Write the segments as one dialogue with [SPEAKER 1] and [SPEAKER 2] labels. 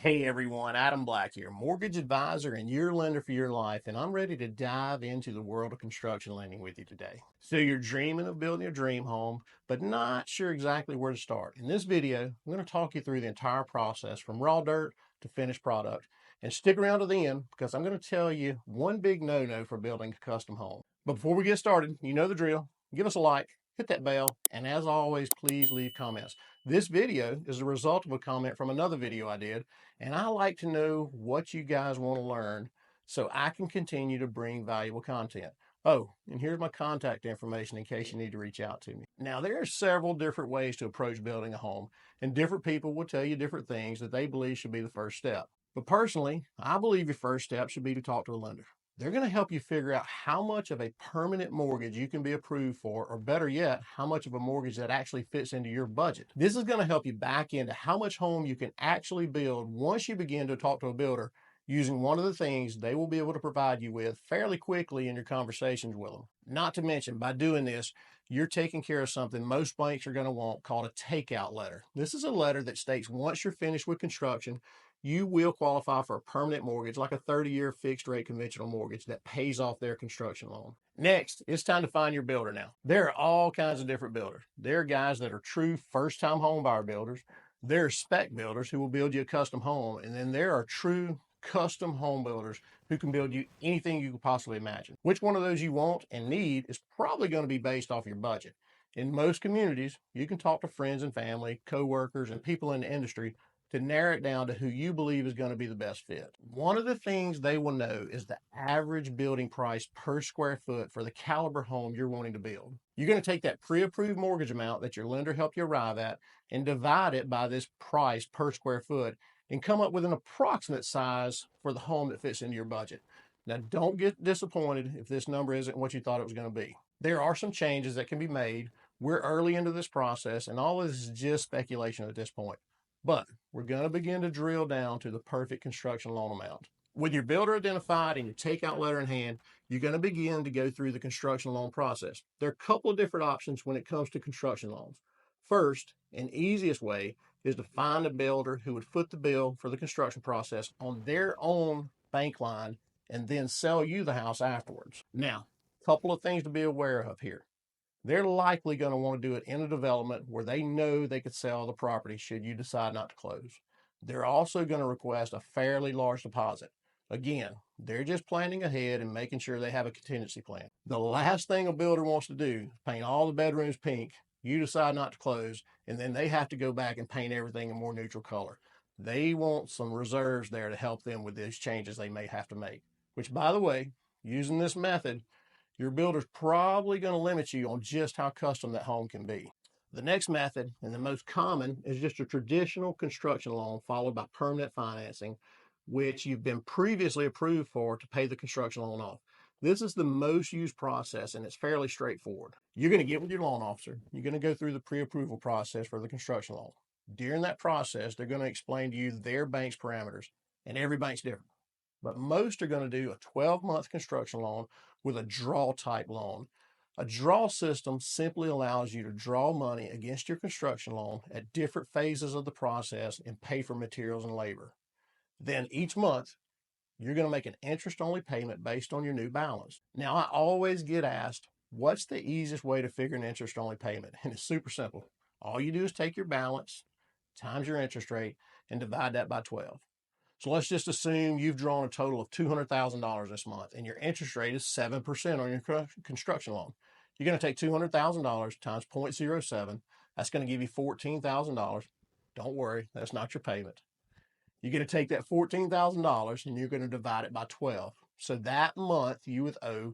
[SPEAKER 1] Hey everyone, Adam Black here, mortgage advisor and your lender for your life, and I'm ready to dive into the world of construction lending with you today. So you're dreaming of building a dream home, but not sure exactly where to start. In this video, I'm going to talk you through the entire process from raw dirt to finished product. And stick around to the end because I'm going to tell you one big no-no for building a custom home. But before we get started, you know the drill. Give us a like, hit that bell, and as always, please leave comments. This video is a result of a comment from another video I did, and I like to know what you guys want to learn so I can continue to bring valuable content. Oh, and here's my contact information in case you need to reach out to me. Now, there are several different ways to approach building a home, and different people will tell you different things that they believe should be the first step. But personally, I believe your first step should be to talk to a lender. They're going to help you figure out how much of a permanent mortgage you can be approved for, or better yet, how much of a mortgage that actually fits into your budget. This is going to help you back into how much home you can actually build once you begin to talk to a builder using one of the things they will be able to provide you with fairly quickly in your conversations with them. Not to mention, by doing this, you're taking care of something most banks are going to want called a takeout letter. This is a letter that states once you're finished with construction, you will qualify for a permanent mortgage, like a 30-year fixed rate conventional mortgage that pays off their construction loan. Next, it's time to find your builder now. There are all kinds of different builders. There are guys that are true first-time home buyer builders. There are spec builders who will build you a custom home. And then there are true custom home builders who can build you anything you could possibly imagine. Which one of those you want and need is probably going to be based off your budget. In most communities, you can talk to friends and family, co-workers, and people in the industry to narrow it down to who you believe is going to be the best fit. One of the things they will know is the average building price per square foot for the caliber home you're wanting to build. You're going to take that pre-approved mortgage amount that your lender helped you arrive at and divide it by this price per square foot and come up with an approximate size for the home that fits into your budget. Now, don't get disappointed if this number isn't what you thought it was going to be. There are some changes that can be made. We're early into this process, and all of this is just speculation at this point. But we're going to begin to drill down to the perfect construction loan amount. With your builder identified and your takeout letter in hand, you're going to begin to go through the construction loan process. There are a couple of different options when it comes to construction loans. First, and easiest way is to find a builder who would foot the bill for the construction process on their own bank line and then sell you the house afterwards. Now, a couple of things to be aware of here. They're likely going to want to do it in a development where they know they could sell the property should you decide not to close. They're also going to request a fairly large deposit. Again, they're just planning ahead and making sure they have a contingency plan. The last thing a builder wants to do is paint all the bedrooms pink, you decide not to close, and then they have to go back and paint everything a more neutral color. They want some reserves there to help them with these changes they may have to make. Which, by the way, using this method, your builder's probably going to limit you on just how custom that home can be. The next method, and the most common, is just a traditional construction loan followed by permanent financing, which you've been previously approved for to pay the construction loan off. This is the most used process, and it's fairly straightforward. You're going to get with your loan officer. You're going to go through the pre-approval process for the construction loan. During that process, they're going to explain to you their bank's parameters, and every bank's different. But most are going to do a 12-month construction loan with a draw type loan. A draw system simply allows you to draw money against your construction loan at different phases of the process and pay for materials and labor. Then each month, you're going to make an interest-only payment based on your new balance. Now, I always get asked, what's the easiest way to figure an interest-only payment? And it's super simple. All you do is take your balance, times your interest rate, and divide that by 12. So let's just assume you've drawn a total of $200,000 this month and your interest rate is 7% on your construction loan. You're going to take $200,000 times 0.07. That's going to give you $14,000. Don't worry, that's not your payment. You're going to take that $14,000 and you're going to divide it by 12. So that month you would owe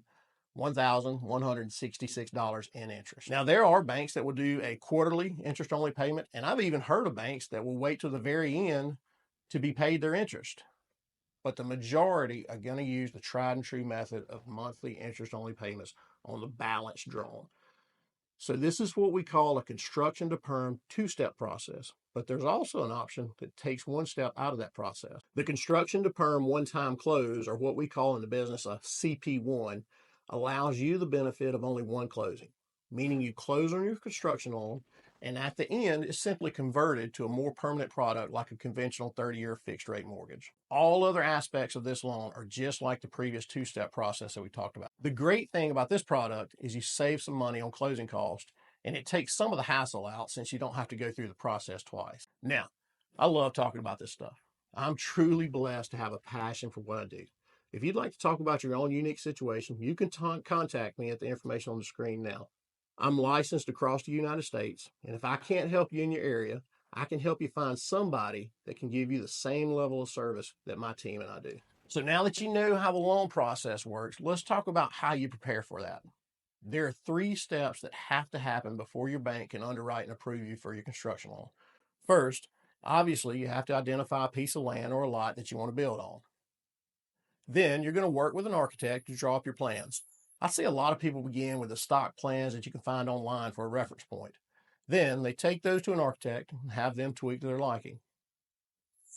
[SPEAKER 1] $1,166 in interest. Now, there are banks that will do a quarterly interest-only payment, and I've even heard of banks that will wait till the very end to be paid their interest. But the majority are going to use the tried and true method of monthly interest-only payments on the balance drawn. So this is what we call a construction to perm two-step process. But there's also an option that takes one step out of that process. The construction to perm one-time close, or what we call in the business a CP1, allows you the benefit of only one closing, meaning you close on your construction loan, And at the end, it's simply converted to a more permanent product like a conventional 30-year fixed rate mortgage. All other aspects of this loan are just like the previous two-step process that we talked about. The great thing about this product is you save some money on closing costs, and it takes some of the hassle out since you don't have to go through the process twice. Now, I love talking about this stuff. I'm truly blessed to have a passion for what I do. If you'd like to talk about your own unique situation, you can contact me at the information on the screen now. I'm licensed across the United States, and if I can't help you in your area, I can help you find somebody that can give you the same level of service that my team and I do. So now that you know how the loan process works, let's talk about how you prepare for that. There are 3 steps that have to happen before your bank can underwrite and approve you for your construction loan. First, obviously, you have to identify a piece of land or a lot that you want to build on. Then you're going to work with an architect to draw up your plans. I see a lot of people begin with the stock plans that you can find online for a reference point. Then they take those to an architect and have them tweak to their liking.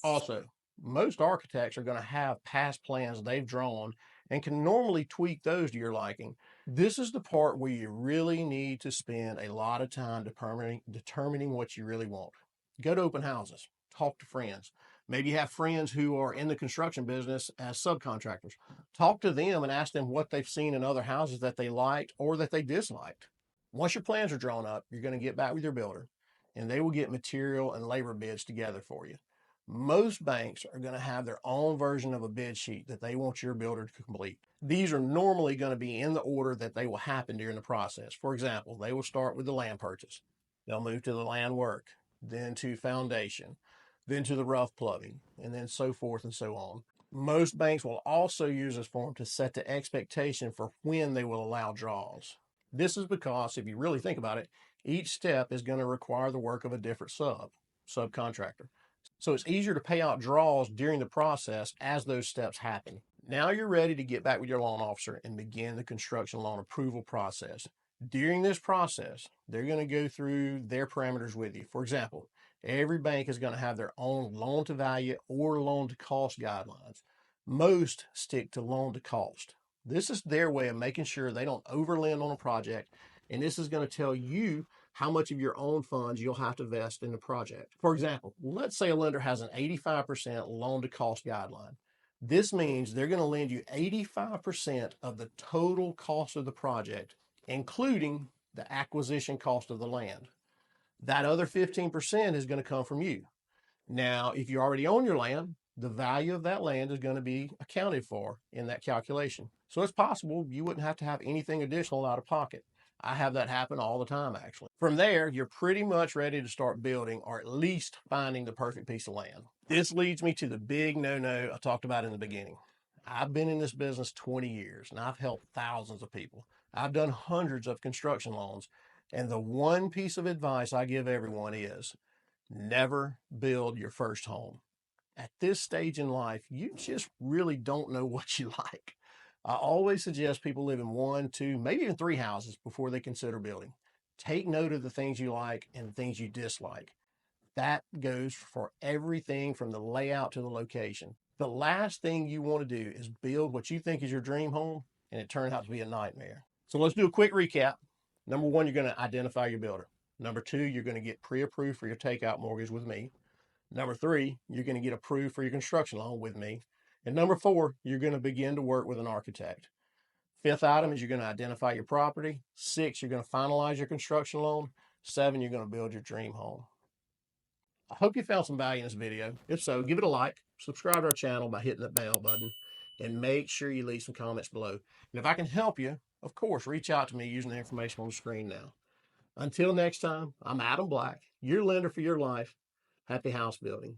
[SPEAKER 1] Also, most architects are going to have past plans they've drawn and can normally tweak those to your liking. This is the part where you really need to spend a lot of time determining what you really want. Go to open houses, talk to friends. Maybe you have friends who are in the construction business as subcontractors. Talk to them and ask them what they've seen in other houses that they liked or that they disliked. Once your plans are drawn up, you're going to get back with your builder, and they will get material and labor bids together for you. Most banks are going to have their own version of a bid sheet that they want your builder to complete. These are normally going to be in the order that they will happen during the process. For example, they will start with the land purchase. They'll move to the land work, then to foundation, then to the rough plumbing, and then so forth and so on. Most banks will also use this form to set the expectation for when they will allow draws. This is because, if you really think about it, each step is going to require the work of a different subcontractor. So it's easier to pay out draws during the process as those steps happen. Now you're ready to get back with your loan officer and begin the construction loan approval process. During this process, they're going to go through their parameters with you. For example, every bank is going to have their own loan to value or loan to cost guidelines. Most stick to loan to cost. This is their way of making sure they don't overlend on a project, and this is going to tell you how much of your own funds you'll have to invest in the project. For example, let's say a lender has an 85% loan to cost guideline. This means they're going to lend you 85% of the total cost of the project, including the acquisition cost of the land. That other 15% is going to come from you. Now, if you already own your land, the value of that land is going to be accounted for in that calculation. So it's possible you wouldn't have to have anything additional out of pocket. I have that happen all the time, actually. From there, you're pretty much ready to start building, or at least finding the perfect piece of land. This leads me to the big no-no I talked about in the beginning. I've been in this business 20 years, and I've helped thousands of people. I've done hundreds of construction loans, and the one piece of advice I give everyone is never build your first home. At this stage in life, you just really don't know what you like. I always suggest people live in 1, 2, maybe even 3 houses before they consider building. Take note of the things you like and the things you dislike. That goes for everything from the layout to the location. The last thing you want to do is build what you think is your dream home, and it turns out to be a nightmare. So let's do a quick recap. Number 1, you're going to identify your builder. Number 2, you're going to get pre-approved for your takeout mortgage with me. Number 3, you're going to get approved for your construction loan with me. And number 4, you're going to begin to work with an architect. 5th item is you're going to identify your property. 6, you're going to finalize your construction loan. 7, you're going to build your dream home. I hope you found some value in this video. If so, give it a like, subscribe to our channel by hitting that bell button, and make sure you leave some comments below. And if I can help you, of course, reach out to me using the information on the screen now. Until next time, I'm Adam Black, your lender for your life. Happy house building.